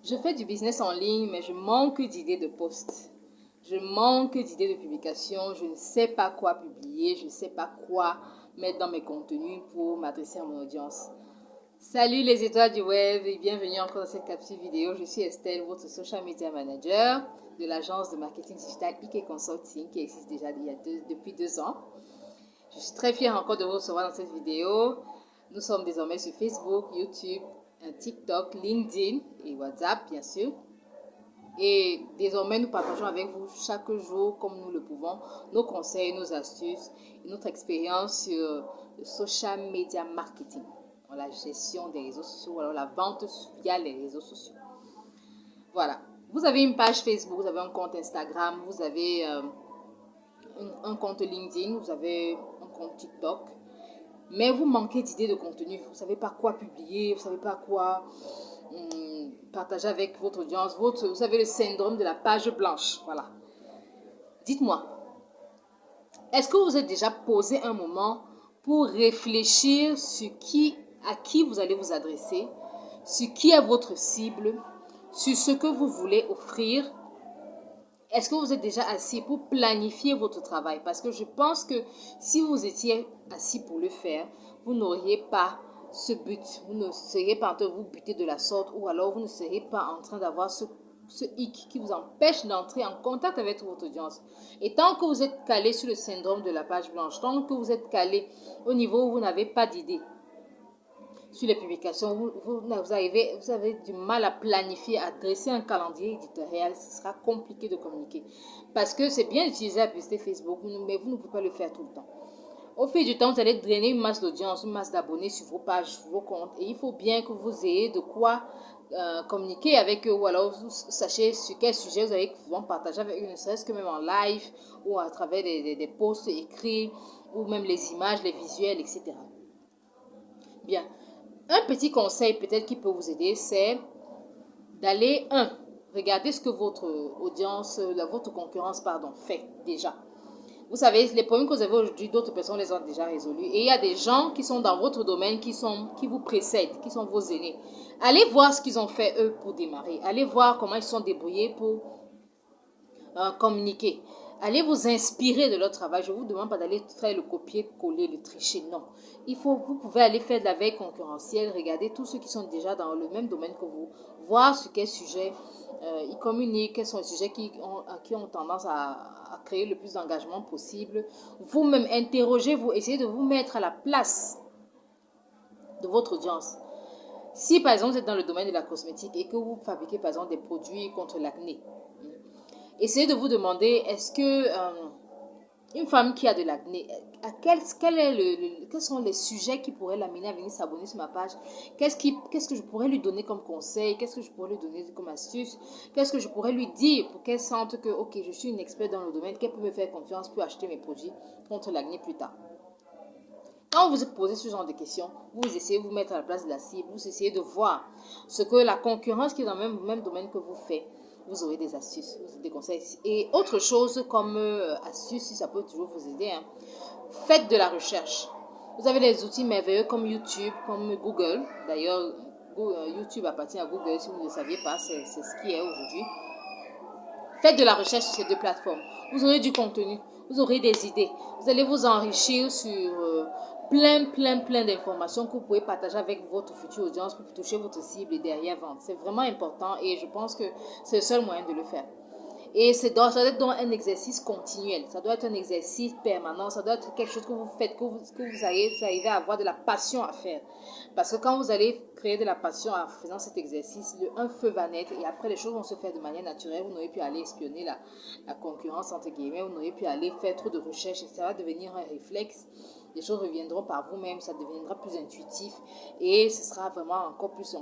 Je fais du business en ligne, mais je manque d'idées de posts. Je manque d'idées de publication. Je ne sais pas quoi publier. Je ne sais pas quoi mettre dans mes contenus pour m'adresser à mon audience. Salut les étoiles du web et bienvenue encore dans cette capsule vidéo. Je suis Estelle, votre social media manager de l'agence de marketing digital IK Consulting qui existe déjà depuis 2 ans. Je suis très fière encore de vous recevoir dans cette vidéo. Nous sommes désormais sur Facebook, YouTube, TikTok, LinkedIn et WhatsApp bien sûr. Et désormais, nous partageons avec vous chaque jour, comme nous le pouvons, nos conseils, nos astuces et notre expérience sur le social media marketing, la gestion des réseaux sociaux, ou alors la vente via les réseaux sociaux. Voilà. Vous avez une page Facebook, vous avez un compte Instagram, vous avez un compte LinkedIn, vous avez un compte TikTok, mais vous manquez d'idées de contenu. Vous ne savez pas quoi publier, vous ne savez pas quoi partager avec votre audience. Vous avez le syndrome de la page blanche. Voilà. Dites-moi, est-ce que vous êtes déjà posé un moment pour réfléchir sur à qui vous allez vous adresser, sur qui est votre cible, sur ce que vous voulez offrir? Est-ce que vous êtes déjà assis pour planifier votre travail? Parce que je pense que si vous étiez assis pour le faire, vous n'auriez pas ce but. Vous ne seriez pas en train de vous buter de la sorte ou alors vous ne seriez pas en train d'avoir ce hic qui vous empêche d'entrer en contact avec votre audience. Et tant que vous êtes calé sur le syndrome de la page blanche, tant que vous êtes calé au niveau où vous n'avez pas d'idée sur les publications, vous avez du mal à planifier, à dresser un calendrier éditorial, ce sera compliqué de communiquer. Parce que c'est bien d'utiliser la publicité Facebook, mais vous ne pouvez pas le faire tout le temps. Au fil du temps, vous allez drainer une masse d'audience, une masse d'abonnés sur vos pages, sur vos comptes. Et il faut bien que vous ayez de quoi communiquer avec eux ou alors vous sachiez sur quel sujet vous allez pouvoir partager avec eux, ne serait-ce que même en live ou à travers des posts écrits ou même les images, les visuels, etc. Bien. Un petit conseil peut-être qui peut vous aider, c'est d'aller, regarder ce que votre audience, votre concurrence, fait déjà. Vous savez, les problèmes que vous avez aujourd'hui, d'autres personnes les ont déjà résolus. Et il y a des gens qui sont dans votre domaine, qui vous précèdent, qui sont vos aînés. Allez voir ce qu'ils ont fait, eux, pour démarrer. Allez voir comment ils sont débrouillés pour communiquer. Allez vous inspirer de leur travail. Je ne vous demande pas d'aller faire le copier-coller, le tricher. Non. Vous pouvez aller faire de la veille concurrentielle, regarder tous ceux qui sont déjà dans le même domaine que vous, voir sur quel sujet ils communiquent, quels sont les sujets qui ont tendance à créer le plus d'engagement possible. Vous-même, interrogez-vous, essayez de vous mettre à la place de votre audience. Si par exemple vous êtes dans le domaine de la cosmétique et que vous fabriquez par exemple des produits contre l'acné, essayez de vous demander, est-ce que une femme qui a de l'acné, quels sont les sujets qui pourraient l'amener à venir s'abonner sur ma page? Qu'est-ce que je pourrais lui donner comme conseil? Qu'est-ce que je pourrais lui donner comme astuce? Qu'est-ce que je pourrais lui dire pour qu'elle sente que, ok, je suis une experte dans le domaine, qu'elle peut me faire confiance pour acheter mes produits contre l'acné plus tard? Quand vous vous posez ce genre de questions, vous essayez de vous mettre à la place de la cible, vous essayez de voir ce que la concurrence qui est dans le même domaine que vous fait. Vous aurez des astuces, des conseils. Et autre chose comme astuce, si ça peut toujours vous aider, faites de la recherche. Vous avez des outils merveilleux comme YouTube, comme Google. D'ailleurs, YouTube appartient à Google, si vous ne le saviez pas, c'est ce qui est aujourd'hui. Faites de la recherche sur ces deux plateformes. Vous aurez du contenu, vous aurez des idées. Vous allez vous enrichir sur plein d'informations que vous pouvez partager avec votre future audience pour toucher votre cible et derrière vendre. C'est vraiment important et je pense que c'est le seul moyen de le faire. Et ça doit être donc un exercice continuel. Ça doit être un exercice permanent. Ça doit être quelque chose que vous faites, que vous arrivez à avoir de la passion à faire. Parce que quand vous allez créer de la passion en faisant cet exercice, un feu va naître et après les choses vont se faire de manière naturelle. Vous n'aurez plus à aller espionner la concurrence entre guillemets. Vous n'aurez plus à aller faire trop de recherches et ça va devenir un réflexe. Les choses reviendront par vous-même, ça deviendra plus intuitif et ce sera vraiment encore plus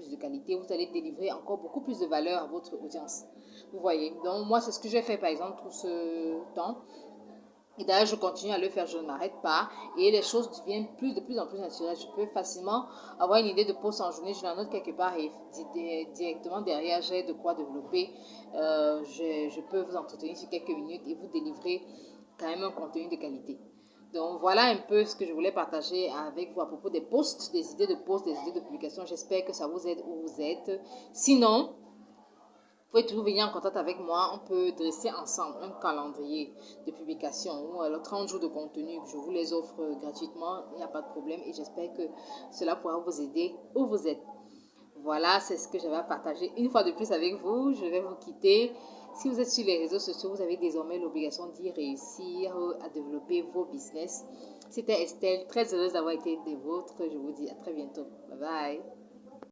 de qualité. Vous allez délivrer encore beaucoup plus de valeur à votre audience. Vous voyez, donc moi c'est ce que j'ai fait par exemple tout ce temps. Et d'ailleurs, je continue à le faire, je ne m'arrête pas. Et les choses deviennent de plus en plus naturelles. Je peux facilement avoir une idée de post en journée, je la note quelque part et directement derrière, j'ai de quoi développer. Je peux vous entretenir sur quelques minutes et vous délivrer quand même un contenu de qualité. Donc voilà un peu ce que je voulais partager avec vous à propos des posts, des idées de posts, des idées de publication. J'espère que ça vous aide où vous êtes. Sinon, Vous pouvez toujours venir en contact avec moi. On peut dresser ensemble un calendrier de publication ou alors 30 jours de contenu. Je vous les offre gratuitement. Il n'y a pas de problème et j'espère que cela pourra vous aider où vous êtes. Voilà, c'est ce que j'avais à partager une fois de plus avec vous. Je vais vous quitter. Si vous êtes sur les réseaux sociaux, vous avez désormais l'obligation d'y réussir à développer vos business. C'était Estelle, très heureuse d'avoir été des vôtres. Je vous dis à très bientôt. Bye bye.